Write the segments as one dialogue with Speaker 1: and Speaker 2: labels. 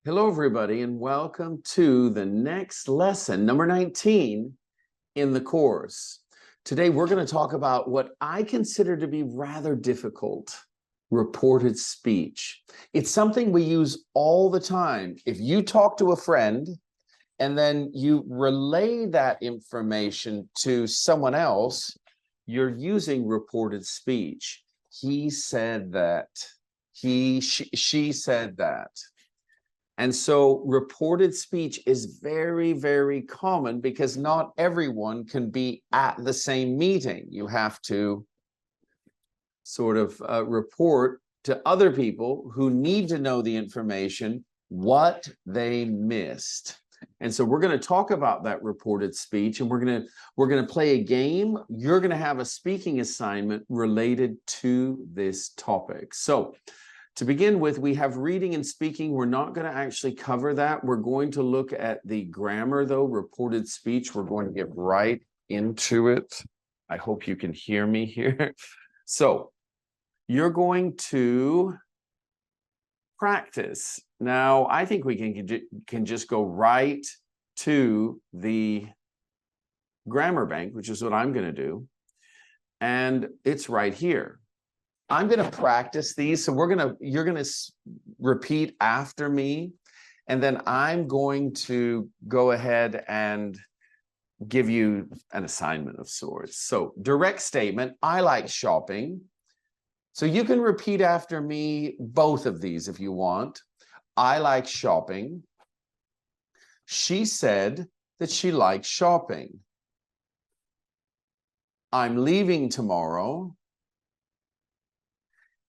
Speaker 1: Hello, everybody, and welcome to the next lesson, number 19 in the course. Today, we're going to talk about what I consider to be rather difficult, reported speech. It's something we use all the time. If you talk to a friend and then you relay that information to someone else, you're using reported speech. He said that. She said that. And so reported speech is very, very common because not everyone can be at the same meeting. You have to sort of report to other people who need to know the information what they missed. And so we're going to talk about that reported speech, and we're going to play a game. You're going to have a speaking assignment related to this topic. So to begin with, we have reading and speaking. We're not going to actually cover that. We're going to look at the grammar, though, reported speech. We're going to get right into it. I hope you can hear me here. So you're going to practice. Now, I think we can just go right to the grammar bank, which is what I'm going to do. And it's right here. I'm going to practice these. So you're going to repeat after me. And then I'm going to go ahead and give you an assignment of sorts. So direct statement, I like shopping. So you can repeat after me both of these if you want. I like shopping. She said that she likes shopping. I'm leaving tomorrow.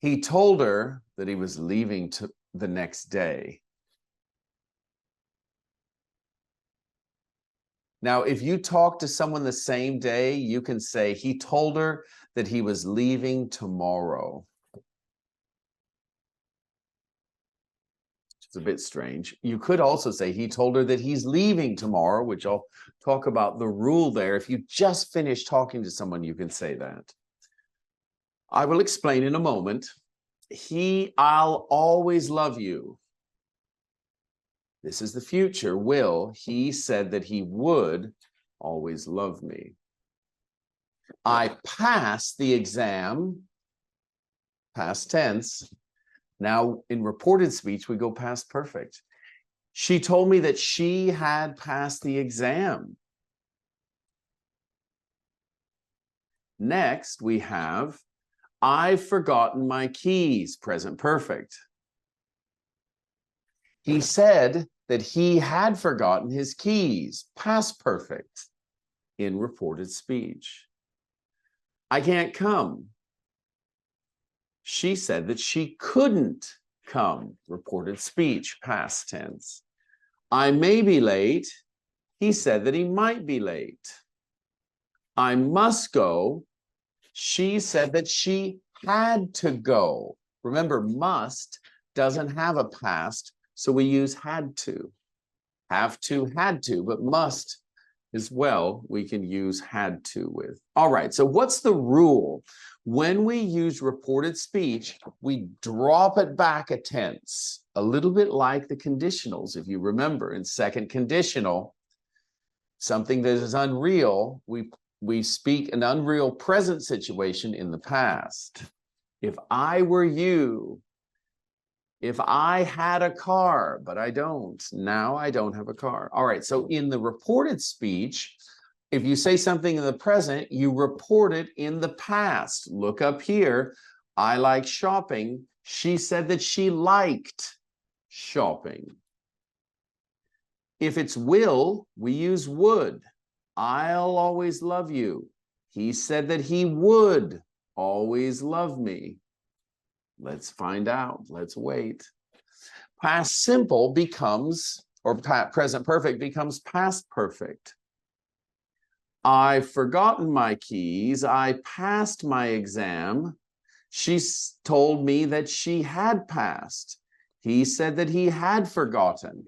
Speaker 1: He told her that he was leaving the next day. Now, if you talk to someone the same day, you can say, he told her that he was leaving tomorrow. It's a bit strange. You could also say, he told her that he's leaving tomorrow, which I'll talk about the rule there. If you just finish talking to someone, you can say that. I will explain in a moment. I'll always love you. This is the future. Will. He said that he would always love me. I passed the exam. Past tense. Now, in reported speech, we go past perfect. She told me that she had passed the exam. Next, we have I've forgotten my keys, present perfect. He said that he had forgotten his keys, past perfect, in reported speech. I can't come. She said that she couldn't come, reported speech, past tense. I may be late. He said that he might be late. I must go. She said that she had to go. Remember, must doesn't have a past, so we use had to. Have to, had to, but must as well, we can use had to with. All right, so what's the rule? When we use reported speech, we drop it back a tense, a little bit like the conditionals. If you remember, in second conditional, something that is unreal, we speak an unreal present situation in the past. If I were you, if I had a car, but I don't, now I don't have a car. All right, so in the reported speech, if you say something in the present, you report it in the past. Look up here. I like shopping. She said that she liked shopping. If it's will, we use would. I'll always love you. He said that he would always love me. Let's find out. Let's wait. Past simple becomes, or present perfect becomes past perfect. I've forgotten my keys. I passed my exam. She told me that she had passed. He said that he had forgotten.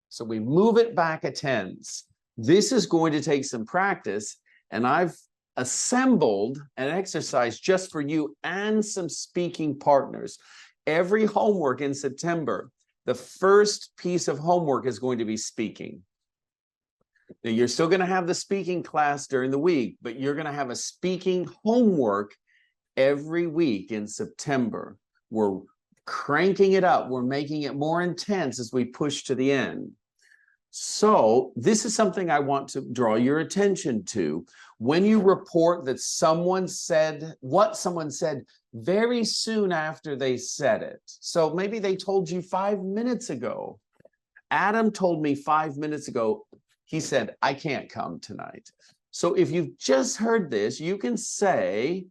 Speaker 1: So we move it back a tense. This is going to take some practice, and I've assembled an exercise just for you and some speaking partners. Every homework in September, The first piece of homework is going to be speaking. Now, you're still going to have the speaking class during the week, but you're going to have a speaking homework every week in September. We're cranking it up. We're making it more intense as we push to the end. So this is something I want to draw your attention to. When you report that someone said what someone said very soon after they said it. So maybe they told you 5 minutes ago. Adam told me 5 minutes ago, he said, I can't come tonight. So if you've just heard this, you can say,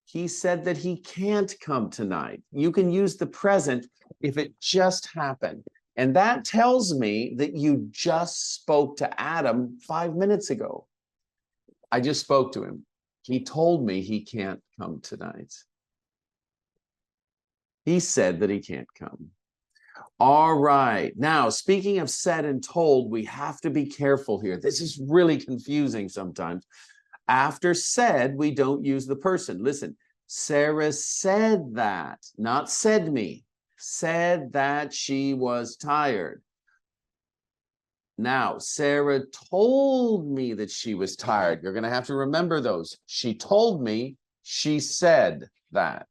Speaker 1: he said that he can't come tonight. You can use the present if it just happened. And that tells me that you just spoke to Adam 5 minutes ago. I just spoke to him. He told me he can't come tonight. He said that he can't come. All right. Now, speaking of said and told, we have to be careful here. This is really confusing sometimes. After said, we don't use the person. Listen, Sarah said that, not said me. Said that she was tired. Now, Sarah told me that she was tired. You're going to have to remember those. She told me, she said that.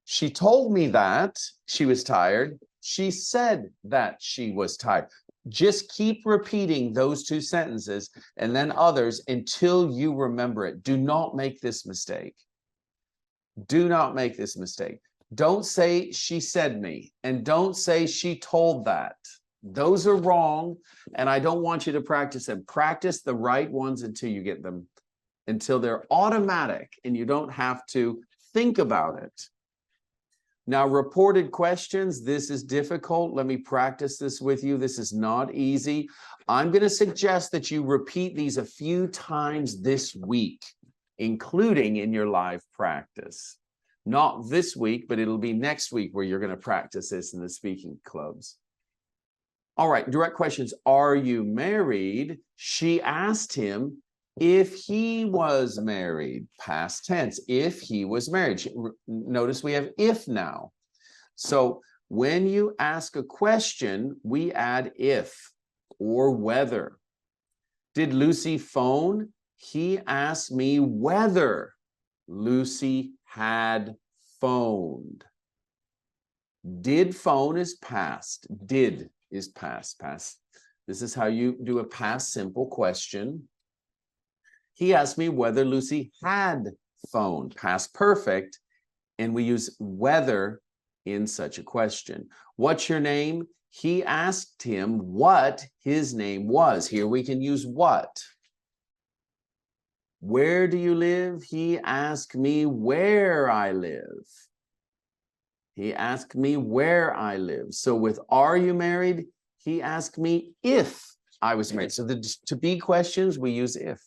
Speaker 1: She told me that she was tired. She said that she was tired. Just keep repeating those two sentences and then others until you remember it. Do not make this mistake. Do not make this mistake. Don't say she said me and don't say she told that. Those are wrong, and I don't want you to practice them. Practice the right ones until you get them, until they're automatic and you don't have to think about it. Now, reported questions, this is difficult. Let me practice this with you. This is not easy. I'm going to suggest that you repeat these a few times this week, including in your live practice. Not this week, but it'll be next week where you're going to practice this in the speaking clubs. All right, direct questions. Are you married? She asked him if he was married. Past tense, if he was married. Notice we have if now. So when you ask a question, we add if or whether. Did Lucy phone? He asked me whether Lucy had phoned. Did phone is past. Did is past. Past. This is how you do a past simple question. He asked me whether Lucy had phoned. Past perfect. And we use whether in such a question. What's your name? He asked him what his name was. Here we can use what. Where do you live? He asked me where I live. He asked me where I live. So with are you married? He asked me if I was married. So the to be questions, we use if.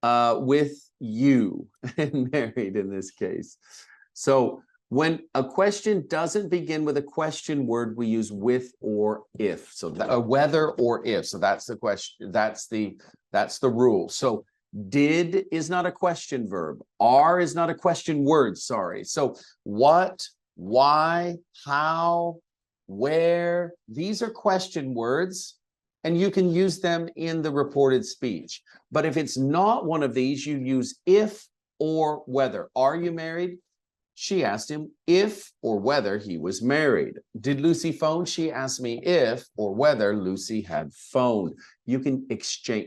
Speaker 1: With you, married in this case. So when a question doesn't begin with a question word, we use with or if. So whether or if. So that's the question. That's the rule. So did is not a question verb. Are is not a question word, sorry. So what, why, how, where, these are question words, and you can use them in the reported speech. But if it's not one of these, you use if or whether. Are you married? She asked him if or whether he was married. Did Lucy phone? She asked me if or whether Lucy had phoned. You can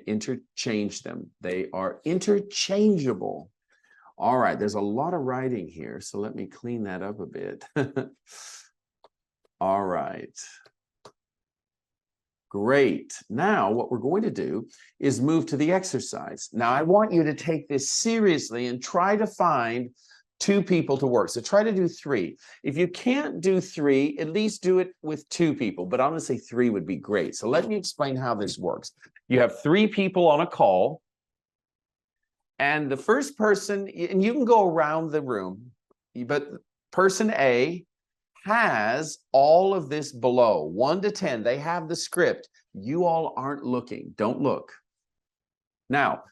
Speaker 1: interchange them. They are interchangeable. All right, there's a lot of writing here, so let me clean that up a bit. All right. Great. Now, what we're going to do is move to the exercise. Now, I want you to take this seriously and try to find 2 people to work. So try to do 3. If you can't do 3, at least do it with 2 people. But I'm going to say 3 would be great. So let me explain how this works. You have 3 people on a call. And the first person, and you can go around the room, but person A has all of this below, 1 to 10. They have the script. You all aren't looking. Don't look. Now,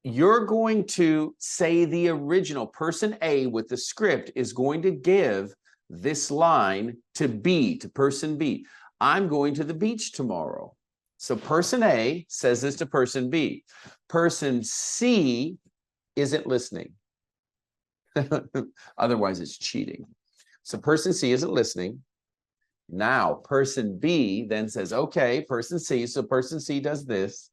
Speaker 1: you're going to say the original. Person A with the script is going to give this line to B, to person B. I'm going to the beach tomorrow. So person A says this to person B. Person C isn't listening. Otherwise, it's cheating. So person C isn't listening. Now, person B then says, okay, person C. So person C does this.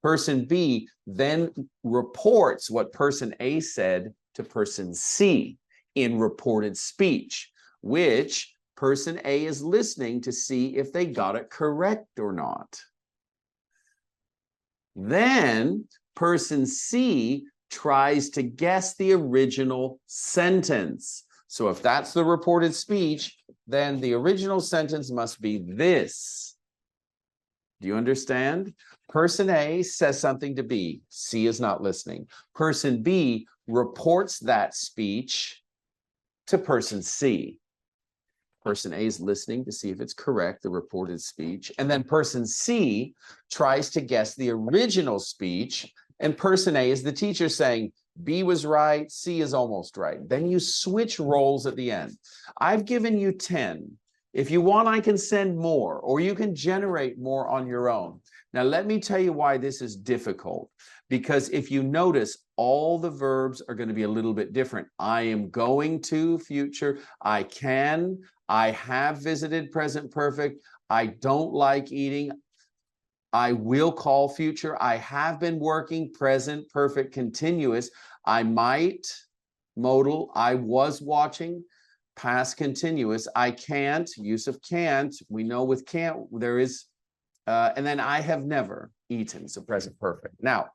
Speaker 1: Person B then reports what person A said to person C in reported speech, which person A is listening to see if they got it correct or not. Then person C tries to guess the original sentence. So if that's the reported speech, then the original sentence must be this. Do you understand? Person A says something to B. C is not listening. Person B reports that speech to person C. Person A is listening to see if it's correct, the reported speech. And then person C tries to guess the original speech. And person A is the teacher saying, B was right, C is almost right. Then you switch roles at the end. I've given you 10. If you want, I can send more, or you can generate more on your own. Now, let me tell you why this is difficult. Because if you notice, all the verbs are going to be a little bit different. I am going to, future. I can. I have visited, present perfect. I don't like eating. I will call, future. I have been working, present perfect, continuous. I might, modal. I was watching, past continuous. I can't, use of can't. We know with can't there is, and then I have never eaten, so present perfect. Now,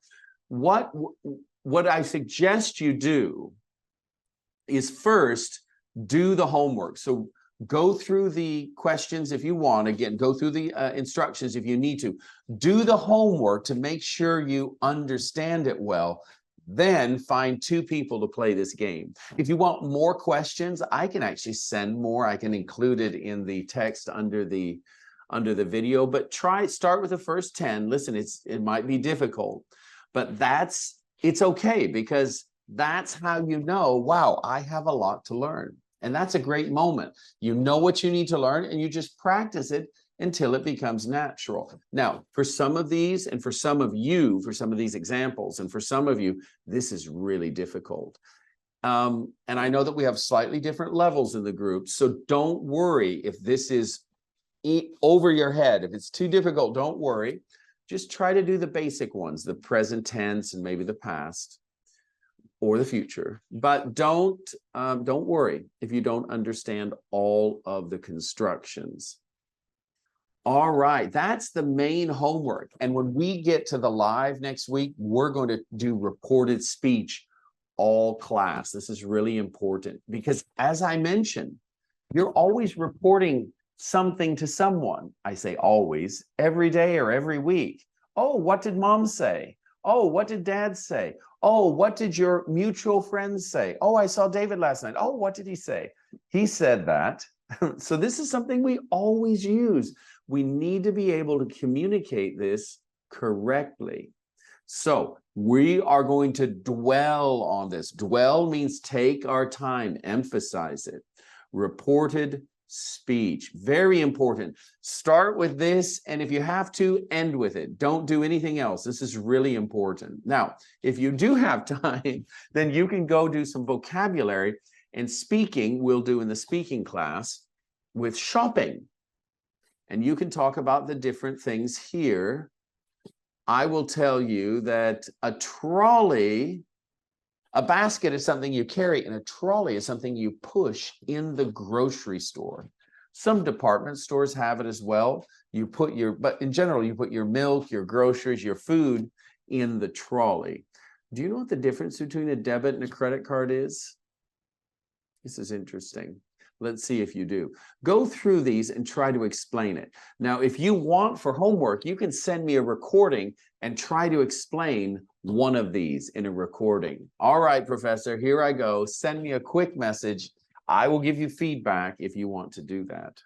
Speaker 1: what I suggest you do is first do the homework. So go through the questions if you want. Again, go through the instructions if you need to. Do the homework to make sure you understand it well. Then find 2 people to play this game. If you want more questions, I can actually send more. I can include it in the text under the video, but start with the first 10. Listen, it might be difficult, but it's okay, because that's how you know, wow, I have a lot to learn. And that's a great moment. You know what you need to learn, and you just practice it until it becomes natural. Now, for some of these, and for some of you, for some of these examples, and for some of you, this is really difficult. And I know that we have slightly different levels in the group, so don't worry if this is over your head. If it's too difficult, don't worry. Just try to do the basic ones, the present tense and maybe the past or the future. But don't worry if you don't understand all of the constructions. All right, that's the main homework. And when we get to the live next week, we're going to do reported speech all class. This is really important because, as I mentioned, you're always reporting something to someone. I say always, every day or every week. Oh, what did mom say? Oh, what did dad say? Oh, what did your mutual friends say? Oh, I saw David last night. Oh, what did he say? He said that. So this is something we always use. We need to be able to communicate this correctly. So we are going to dwell on this. Dwell means take our time, emphasize it. Reported speech, very important. Start with this, and if you have to, end with it. Don't do anything else. This is really important. Now, if you do have time, then you can go do some vocabulary, and speaking we'll do in the speaking class with shopping. And you can talk about the different things here. I will tell you that a trolley, a basket is something you carry, and a trolley is something you push in the grocery store. Some department stores have it as well. But in general, you put your milk, your groceries, your food in the trolley. Do you know what the difference between a debit and a credit card is? This is interesting. Let's see if you do. Go through these and try to explain it. Now, if you want for homework, you can send me a recording and try to explain one of these in a recording. All right, Professor, here I go. Send me a quick message. I will give you feedback if you want to do that.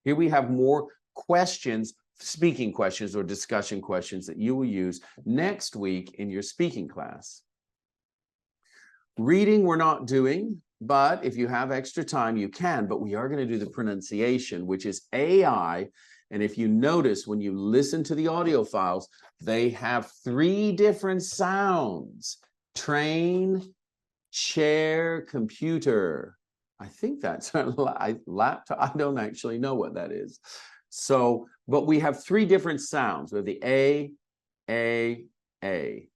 Speaker 1: Here we have more questions, speaking questions or discussion questions that you will use next week in your speaking class. Reading we're not doing. but if you have extra time, you can, but we are going to do the pronunciation, which is AI. And if you notice, when you listen to the audio files, they have 3 different sounds: train, chair, computer. I think that's a laptop. I don't actually know what that is. So, but we have 3 different sounds. We have the A.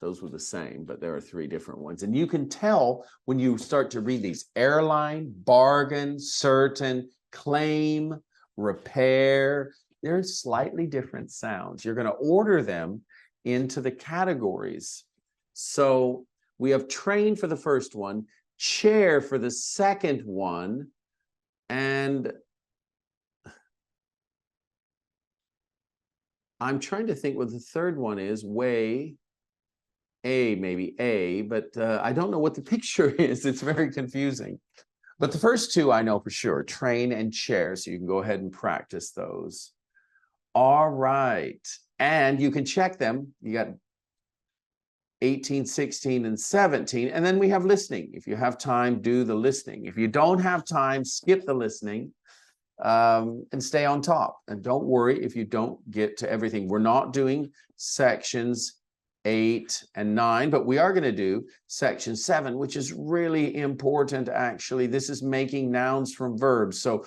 Speaker 1: Those were the same, but there are 3 different ones. And you can tell when you start to read these: airline, bargain, certain, claim, repair. They're slightly different sounds. You're going to order them into the categories. So we have train for the first one, chair for the second one, and I'm trying to think what the third one is. Way, maybe A, but I don't know what the picture is. It's very confusing. But the first 2 I know for sure: train and chair. So you can go ahead and practice those. All right. And you can check them. You got 18, 16, and 17. And then we have listening. If you have time, do the listening. If you don't have time, skip the listening and stay on top. And don't worry if you don't get to everything. We're not doing sections 8 and 9, but we are going to do section 7, which is really important, actually. This is making nouns from verbs. So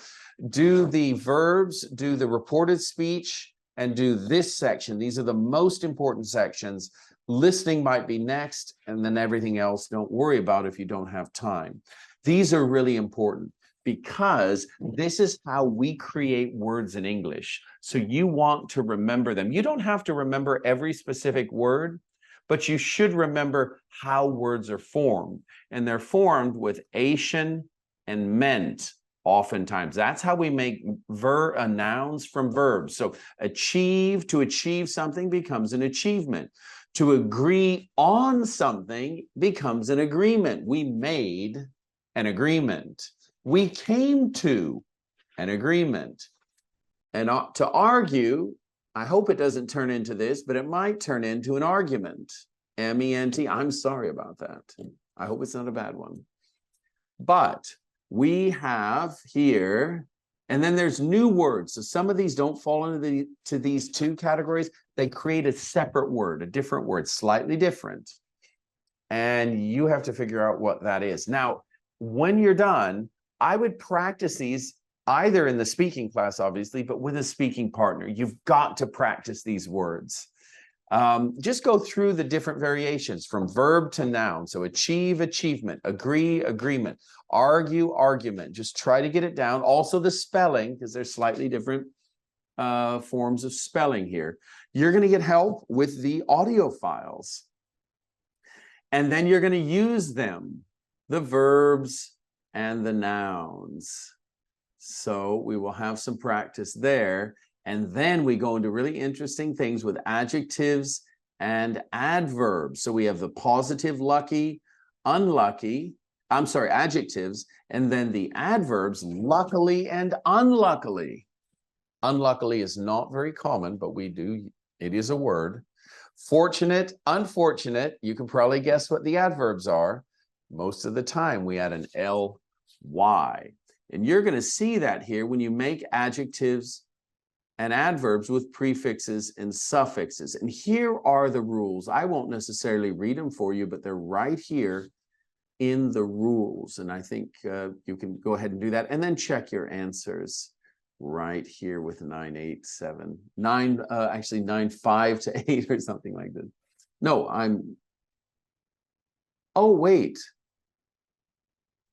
Speaker 1: do the verbs, do the reported speech, and do this section. These are the most important sections. Listening might be next, and then everything else, don't worry about if you don't have time. These are really important because this is how we create words in English. So you want to remember them. You don't have to remember every specific word, but you should remember how words are formed. And they're formed with ation and ment. Oftentimes, that's how we make nouns from verbs. So to achieve something becomes an achievement. To agree on something becomes an agreement. We made an agreement. We came to an agreement. And to argue, I hope it doesn't turn into this, but it might turn into an argument. M-E-N-T. I'm sorry about that. I hope it's not a bad one. But we have here, and then there's new words. So some of these don't fall into these 2 categories. They create a separate word, a different word, slightly different. And you have to figure out what that is. Now, when you're done, I would practice these either in the speaking class, obviously, but with a speaking partner. You've got to practice these words. Just go through the different variations from verb to noun. So achieve, achievement, agree, agreement, argue, argument. Just try to get it down. Also the spelling, because there's slightly different forms of spelling here. You're going to get help with the audio files. And then you're going to use them, the verbs and the nouns. So we will have some practice there. And then we go into really interesting things with adjectives and adverbs. So we have the positive, lucky, unlucky, adjectives, and then the adverbs, luckily and unluckily. Unluckily is not very common, but we do, it is a word. Fortunate, unfortunate, you can probably guess what the adverbs are. Most of the time we add an ly. And you're going to see that here when you make adjectives and adverbs with prefixes and suffixes. And here are the rules. I won't necessarily read them for you, but they're right here in the rules. And I think you can go ahead and do that. And then check your answers right here with 9, 8, 7, 9, actually 9, 5 to 8 or something like that. No, oh, wait.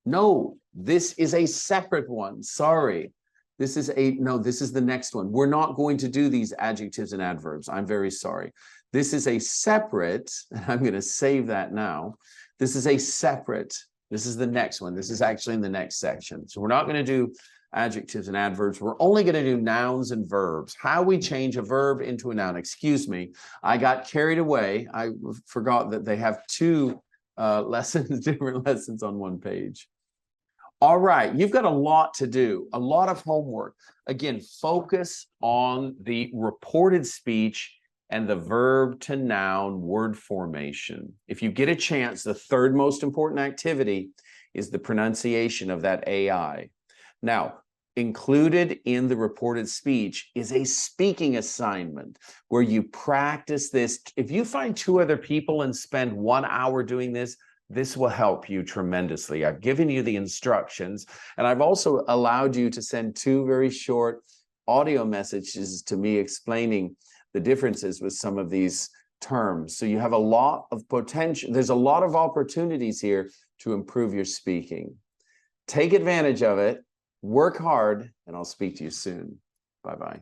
Speaker 1: No, this is a separate one. Sorry. This is the next one. We're not going to do these adjectives and adverbs. I'm very sorry. This is a separate, and I'm going to save that now. This is the next one. This is actually in the next section. So we're not going to do adjectives and adverbs. We're only going to do nouns and verbs. How we change a verb into a noun. Excuse me. I got carried away. I forgot that they have 2 lessons, different lessons on one page. All right, you've got a lot to do, a lot of homework. Again, focus on the reported speech and the verb to noun word formation. If you get a chance, the 3rd most important activity is the pronunciation of that AI. Now, included in the reported speech is a speaking assignment where you practice this. If you find 2 other people and spend 1 hour doing this, this will help you tremendously. I've given you the instructions, and I've also allowed you to send 2 very short audio messages to me explaining the differences with some of these terms. So you have a lot of potential. There's a lot of opportunities here to improve your speaking. Take advantage of it, work hard, and I'll speak to you soon. Bye-bye.